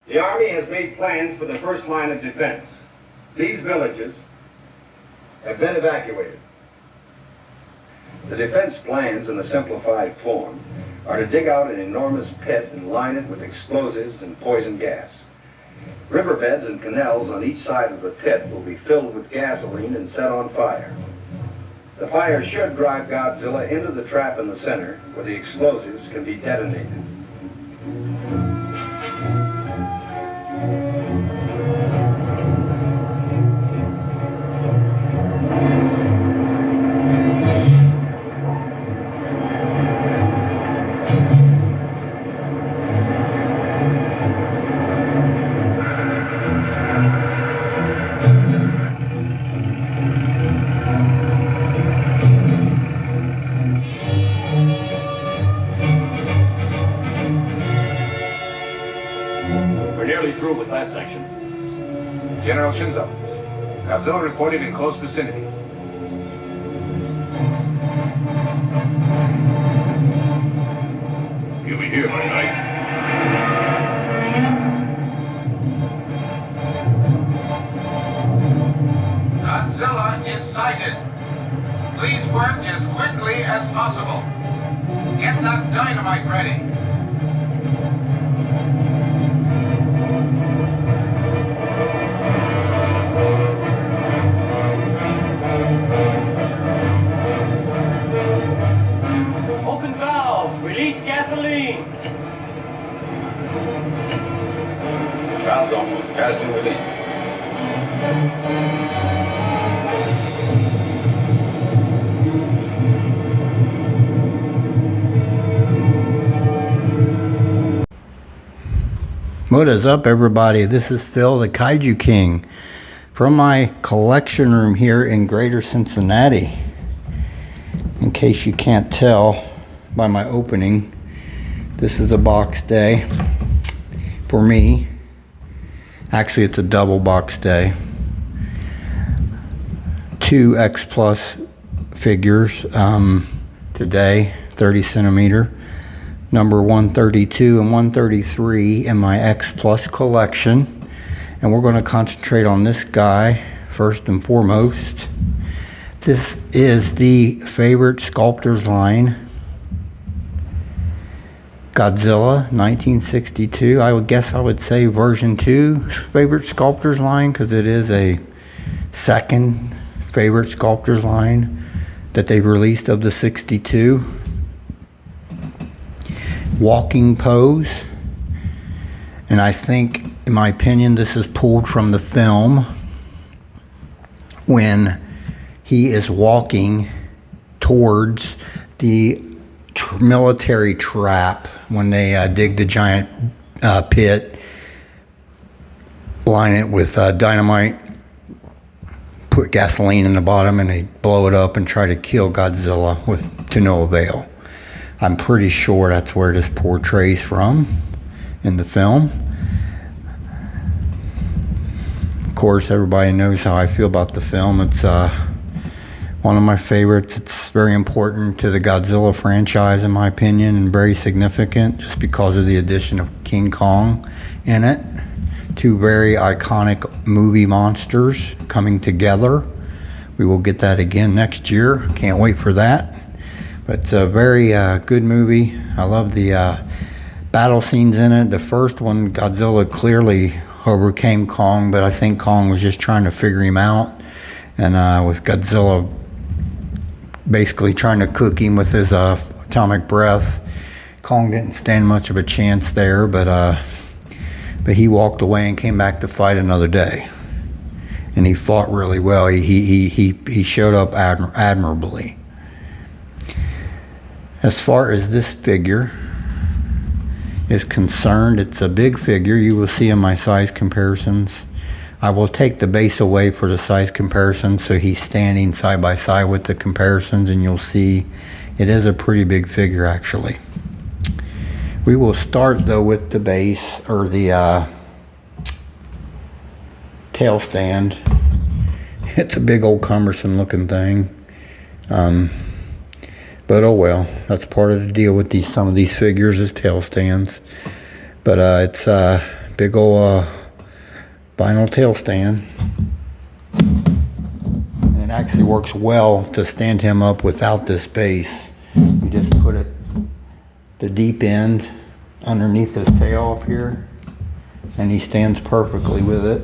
The Army has made plans for the first line of defense. These villages have been evacuated. The defense plans in a simplified form are to dig out an enormous pit and line it with explosives and poison gas. Riverbeds and canals on each side of the pit will be filled with gasoline and set on fire. The fire should drive Godzilla into the trap in the center where the explosives can be detonated. Through with that section. General Shinzo, Godzilla reported in close vicinity. He'll be here by night. Godzilla is sighted. Please work as quickly as possible. Get that dynamite ready. Release gasoline! Valves open. Gas been released. What is up, everybody? This is Phil, the Kaiju King, from my collection room here in Greater Cincinnati. In case you can't tell by my opening, this is a box day for me. Actually, it's a double box day. 2 X Plus figures today, 30 centimeter, number 132 and 133 in my X Plus collection. And we're going to concentrate on this guy first and foremost. This is the favorite sculptors line, Godzilla 1962. I would guess I would say version 2 favorite sculptors line, because it is a second favorite sculptors line that they've released of the 62. Walking pose, and I think, in my opinion, this is pulled from the film when he is walking towards the military trap when they dig the giant pit, line it with dynamite, put gasoline in the bottom, and they blow it up and try to kill Godzilla to no avail. I'm pretty sure that's where this portrays from in the film. Of course, everybody knows how I feel about the film. It's one of my favorites. It's very important to the Godzilla franchise, in my opinion, and very significant just because of the addition of King Kong in it. 2 very iconic movie monsters coming together. We will get that again next year. Can't wait for that. But it's a very good movie. I love the battle scenes in it. The first one, Godzilla clearly overcame Kong, but I think Kong was just trying to figure him out. And with Godzilla basically trying to cook him with his atomic breath, Kong didn't stand much of a chance there, but he walked away and came back to fight another day. And he fought really well. He showed up admirably. As far as this figure is concerned, it's a big figure. You will see in my size comparisons. I will take the base away for the size comparison, so he's standing side by side with the comparisons, and you'll see it is a pretty big figure actually. We will start though with the base, or the tail stand. It's a big old cumbersome looking thing. But oh well, that's part of the deal with some of these figures is tail stands. But it's big ol' vinyl tail stand. And it actually works well to stand him up without this base. You just put it, the deep end, underneath his tail up here, and he stands perfectly with it.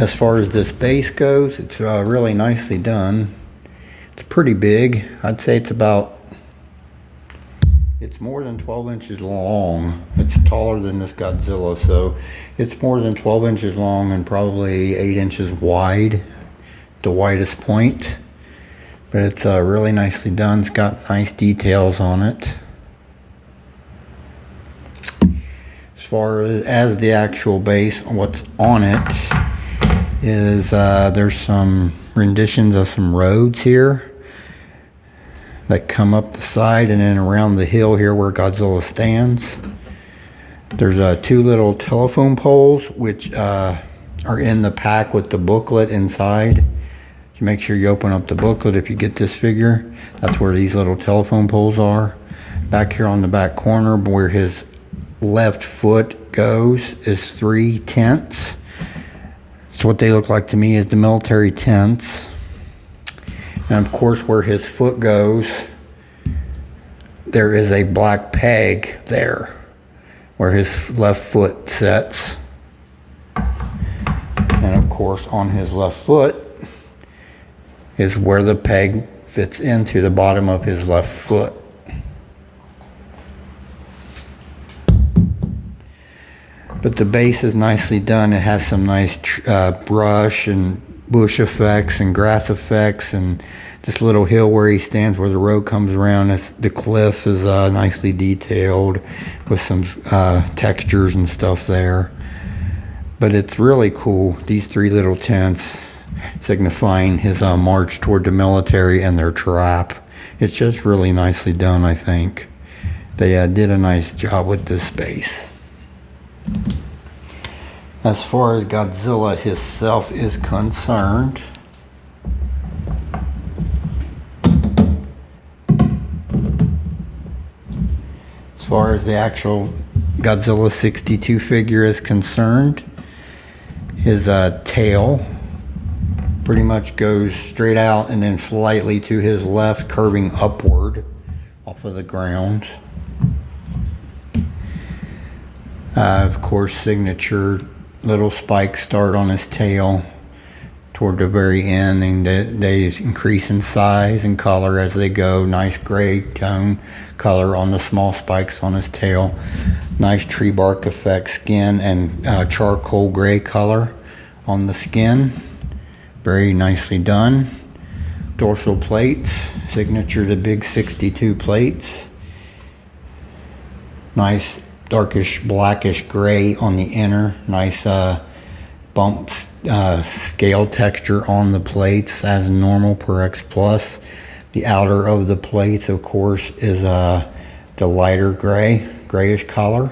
As far as this base goes, it's really nicely done. It's pretty big. I'd say it's more than 12 inches long. It's taller than this Godzilla, so it's more than 12 inches long and probably 8 inches wide, the widest point. But it's really nicely done. It's got nice details on it. As far as the actual base, what's on it is there's some renditions of some roads here that come up the side and then around the hill here where Godzilla stands. There's two little telephone poles which are in the pack with the booklet inside. So make sure you open up the booklet if you get this figure. That's where these little telephone poles are. Back here on the back corner where his left foot goes is 3 tents. So what they look like to me is the military tents. And of course where his foot goes, there is a black peg there where his left foot sets. And of course on his left foot is where the peg fits into the bottom of his left foot. But the base is nicely done. It has some nice brush and bush effects and grass effects, and this little hill where he stands where the road comes around, the cliff is nicely detailed with some textures and stuff there. But it's really cool, these 3 little tents signifying his march toward the military and their trap. It's just really nicely done, I think. They did a nice job with this base. As far as Godzilla himself is concerned, as far as the actual Godzilla 62 figure is concerned, his tail pretty much goes straight out and then slightly to his left, curving upward off of the ground. Of course, signature little spikes start on his tail toward the very end, and they increase in size and color as they go. Nice gray tone color on the small spikes on his tail. Nice tree bark effect skin and charcoal gray color on the skin. Very nicely done. Dorsal plates, signature to big 62 plates. Nice darkish blackish gray on the inner. Nice bump scale texture on the plates as normal per X Plus. The outer of the plates, of course, is the lighter grayish color.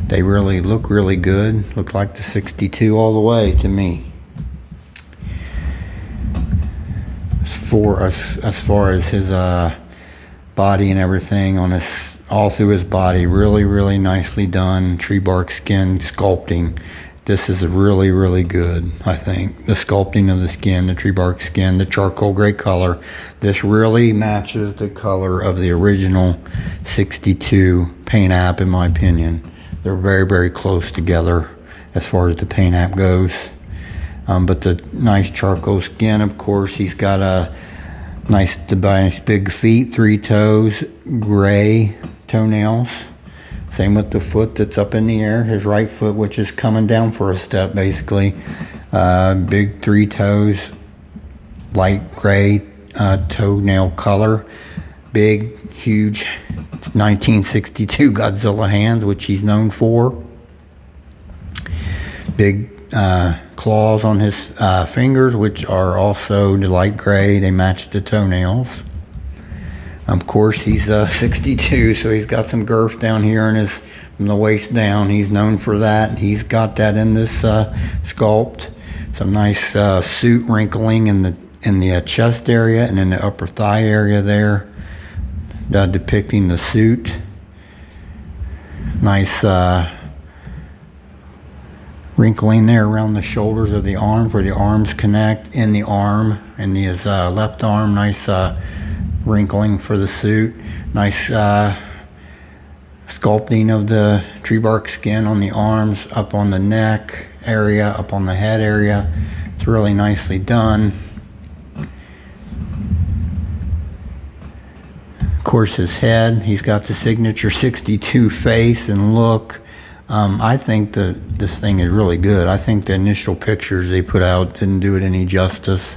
They really look really good. Look like the 62 all the way to me. As far as his body and everything on his, all through his body, really nicely done. Tree bark skin sculpting. This is really good, I think. The sculpting of the skin, the tree bark skin, the charcoal gray color. This really matches the color of the original 62 paint app, in my opinion. They're very close together as far as the paint app goes. But the nice charcoal skin, of course, he's got a nice big feet, 3 toes, gray toenails. Same with the foot that's up in the air, his right foot, which is coming down for a step, basically. Big 3 toes, light gray toenail color. Big, huge 1962 Godzilla hands, which he's known for. Big claws on his fingers, which are also the light gray. They match the toenails. Of course, he's 62, so he's got some girth down here in his, from the waist down. He's known for that. He's got that in this sculpt. Some nice suit wrinkling in the chest area and in the upper thigh area there, depicting the suit. Nice wrinkling there around the shoulders of the arms where the arms connect in the arm and his left arm. Nice wrinkling for the suit. Nice sculpting of the tree bark skin on the arms, up on the neck area, up on the head area. It's really nicely done. Of course, his head, he's got the signature 62 face and look. I think that this thing is really good. I think the initial pictures they put out didn't do it any justice.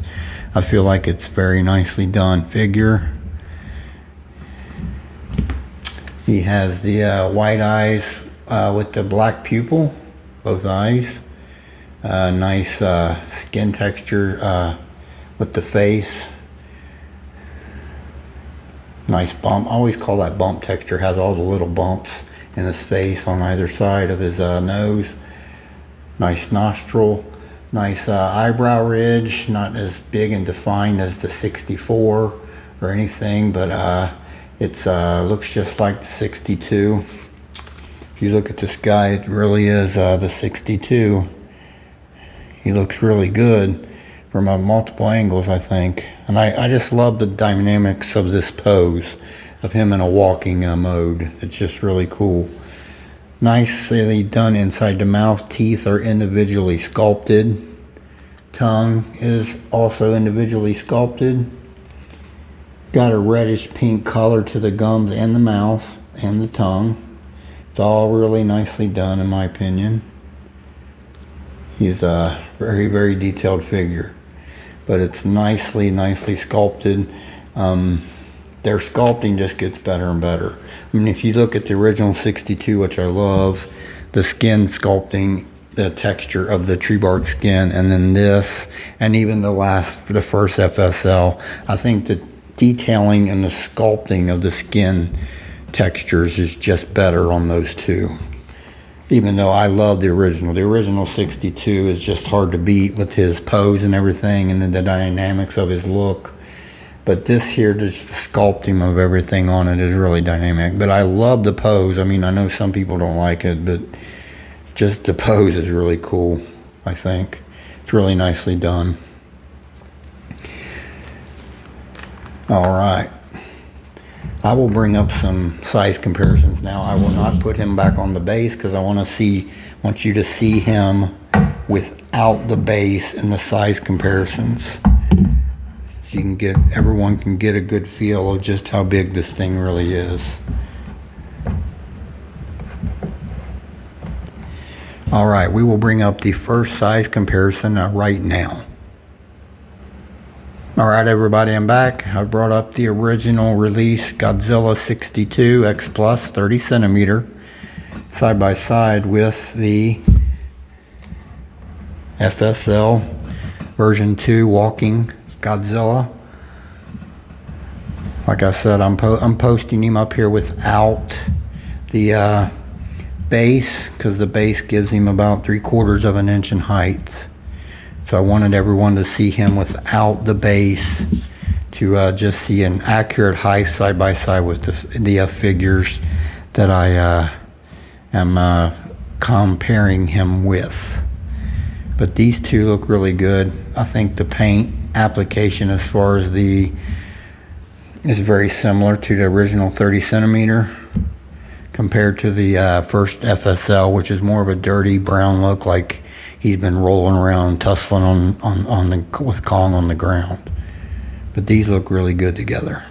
I feel like it's very nicely done figure. He has the white eyes with the black pupil, both eyes. Nice skin texture with the face. Nice bump. I always call that bump texture. Has all the little bumps in his face on either side of his nose. Nice nostril. Nice eyebrow ridge. Not as big and defined as the 64 or anything, but it's looks just like the 62. If you look at this guy, it really is the 62. He looks really good from multiple angles, I think. And I just love the dynamics of this pose of him in a walking mode. It's just really cool. Nicely done inside the mouth. Teeth are individually sculpted. Tongue is also individually sculpted. Got a reddish pink color to the gums and the mouth and the tongue. It's all really nicely done in my opinion. He's a very, very detailed figure. But it's nicely sculpted. Their sculpting just gets better and better. I mean, if you look at the original 62, which I love, the skin sculpting, the texture of the tree bark skin, and then this, and even the first FSL, I think the detailing and the sculpting of the skin textures is just better on those two. Even though I love the original 62 is just hard to beat with his pose and everything, and then the dynamics of his look. But this here, just the sculpting of everything on it is really dynamic. But I love the pose. I mean, I know some people don't like it, but just the pose is really cool, I think. It's really nicely done. All right. I will bring up some size comparisons now. I will not put him back on the base because I want you to see him without the base and the size comparisons. So everyone can get a good feel of just how big this thing really is. All right, we will bring up the first size comparison right now. All right, everybody, I'm back. I brought up the original release Godzilla 62 X Plus 30 centimeter side by side with the FSL version 2 walking Godzilla. Like I said, I'm posting him up here without the base because the base gives him about 3/4 of an inch in height. So I wanted everyone to see him without the base to just see an accurate height side by side with the figures that I am comparing him with. But these two look really good. I think the paint application as far as is very similar to the original 30 centimeter compared to the first FSL, which is more of a dirty brown look, like he's been rolling around, tussling with Kong on the ground. But these look really good together.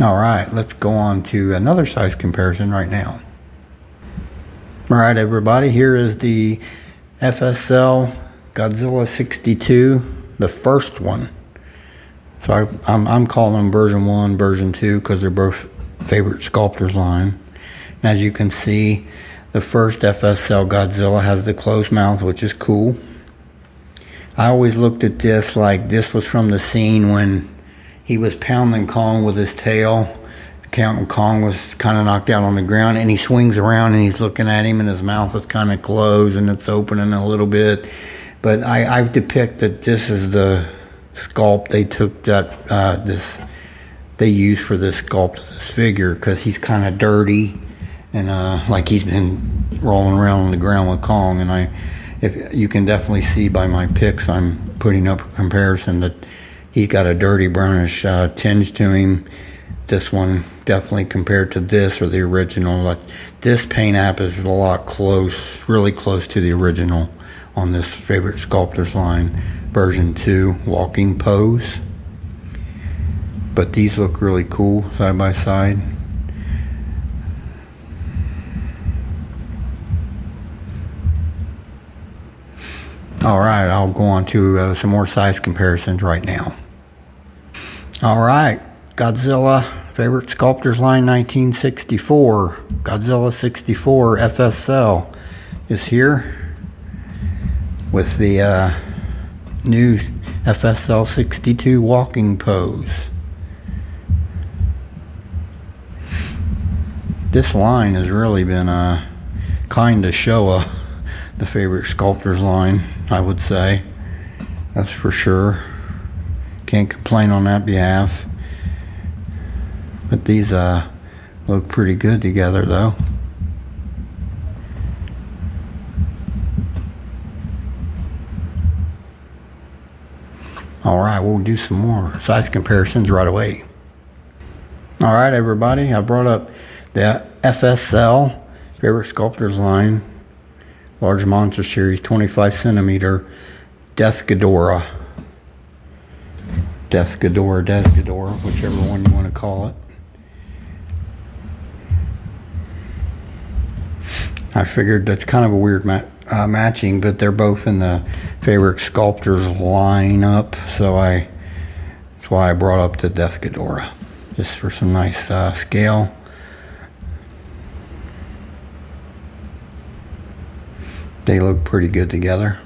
All right, let's go on to another size comparison right now. All right, everybody, here is the FSL Godzilla 62, the first one. So I'm calling them version 1, version 2, because they're both favorite sculptors line. And as you can see, the first FSL Godzilla has the closed mouth, which is cool. I always looked at this like this was from the scene when he was pounding Kong with his tail. Kong was kind of knocked out on the ground, and he swings around and he's looking at him, and his mouth is kind of closed and it's opening a little bit. But I depict that this is the sculpt. They took that they use for this sculpt of this figure, because he's kind of dirty and like he's been rolling around on the ground with Kong. And if you can definitely see by my pics I'm putting up a comparison that he's got a dirty brownish tinge to him. This one definitely compared to this or the original. Like, this paint app is a lot really close to the original on this Favorite Sculptors line version 2 walking pose. But these look really cool side by side. Alright, I'll go on to some more size comparisons right now. Alright, Godzilla Favorite Sculptors line 1964. Godzilla 64 FSL is here with the new FSL 62 walking pose. This line has really been kind of Showa, the Favorite Sculptors line, I would say. That's for sure. Can't complain on that behalf. But these look pretty good together though. Alright, we'll do some more size comparisons right away. Alright everybody, I brought up the FSL Favorite Sculptors line Large Monster Series 25 centimeter Death Ghidorah, whichever one you want to call it. I figured that's kind of a weird matching, but they're both in the Favorite Sculptors lineup, so that's why I brought up the Death Ghidorah, just for some nice scale. They look pretty good together.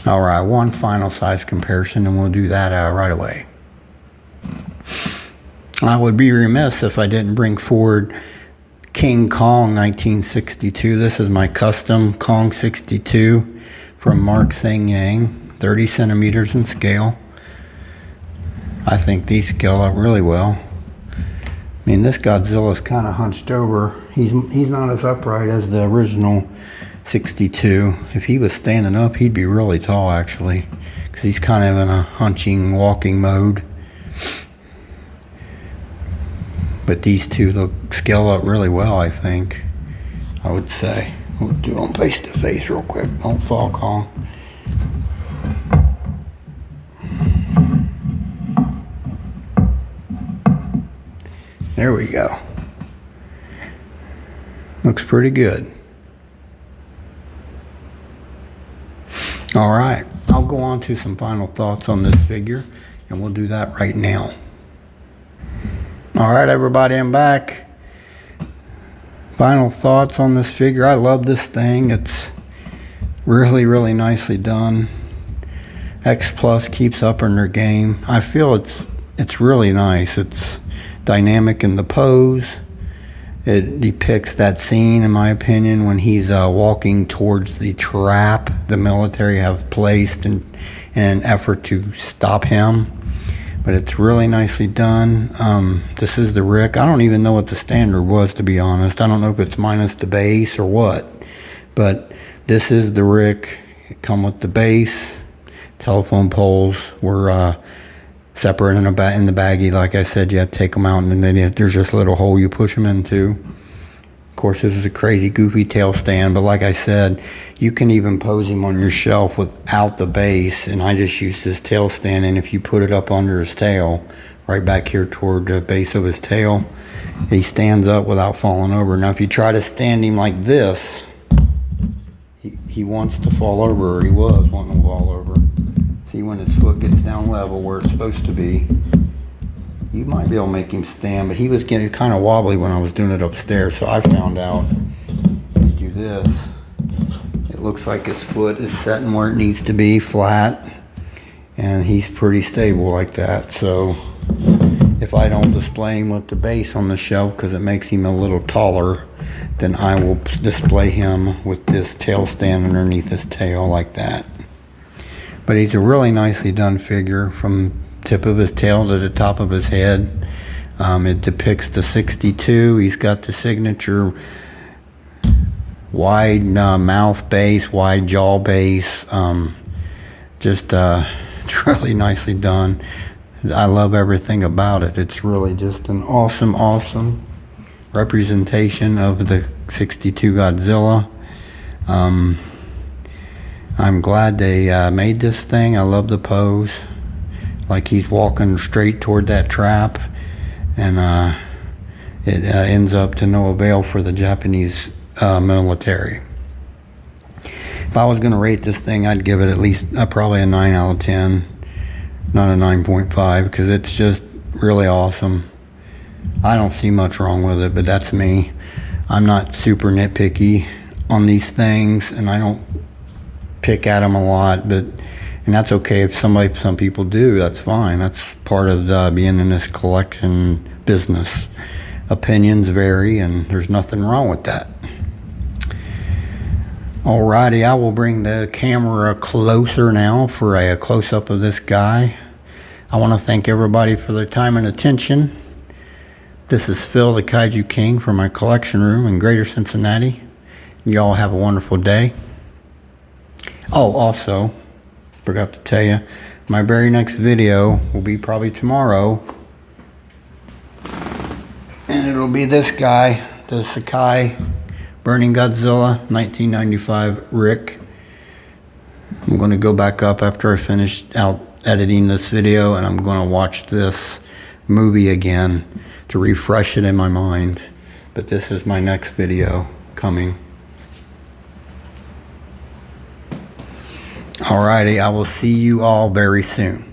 Alright, one final size comparison, and we'll do that right away. I would be remiss if I didn't bring forward King Kong 1962. This is my custom Kong 62 from Mark Sang Yang, 30 centimeters in scale. I think these scale up really well. I mean, this Godzilla is kind of hunched over. He's not as upright as the original 62. If he was standing up, he'd be really tall actually, because he's kind of in a hunching, walking mode. But these two scale up really well, I think. I would say. We'll do them face to face real quick. Don't fall, Kong. There we go. Looks pretty good. Alright, I'll go on to some final thoughts on this figure, and we'll do that right now. Alright everybody, I'm back. Final thoughts on this figure. I love this thing. It's really nicely done. X Plus keeps up in their game. I feel it's really nice. It's dynamic in the pose. It depicts that scene, in my opinion, when he's walking towards the trap the military have placed in an effort to stop him. But it's really nicely done. This is the Rick. I don't even know what the standard was, to be honest. I don't know if it's minus the base or what. But this is the Rick. It come with the base. Telephone poles were separate in the baggie. Like I said, you have to take them out, and then there's just a little hole you push them into. Of course, this is a crazy, goofy tail stand, but like I said, you can even pose him on your shelf without the base, and I just use this tail stand, and if you put it up under his tail, right back here toward the base of his tail, he stands up without falling over. Now, if you try to stand him like this, he wants to fall over, or he was wanting to fall over. See, when his foot gets down level where it's supposed to be, you might be able to make him stand, but he was getting kind of wobbly when I was doing it upstairs, so I found out if you do this, it looks like his foot is setting where it needs to be, flat, and he's pretty stable like that. So if I don't display him with the base on the shelf because it makes him a little taller, then I will display him with this tail stand underneath his tail like that. But he's a really nicely done figure from tip of his tail to the top of his head. It depicts the 62. He's got the signature wide mouth base, wide jaw base. It's really nicely done. I love everything about it. It's really just an awesome representation of the 62 Godzilla. I'm glad they made this thing. I love the pose. Like he's walking straight toward that trap, and it ends up to no avail for the Japanese military. If I was going to rate this thing, I'd give it at least probably a 9 out of 10, not a 9.5, because it's just really awesome. I don't see much wrong with it, but that's me. I'm not super nitpicky on these things, and I don't pick at them a lot, and that's okay. If some people do, that's fine. That's part of being in this collection business. Opinions vary, and there's nothing wrong with that. Alrighty, I will bring the camera closer now for a close-up of this guy. I want to thank everybody for their time and attention. This is Phil, the Kaiju King, from my collection room in Greater Cincinnati. You all have a wonderful day. Oh, also, forgot to tell you, my very next video will be probably tomorrow. And it'll be this guy, the Sakai Burning Godzilla 1995 Rick. I'm going to go back up after I finish out editing this video, and I'm going to watch this movie again to refresh it in my mind. But this is my next video coming. Alrighty, I will see you all very soon.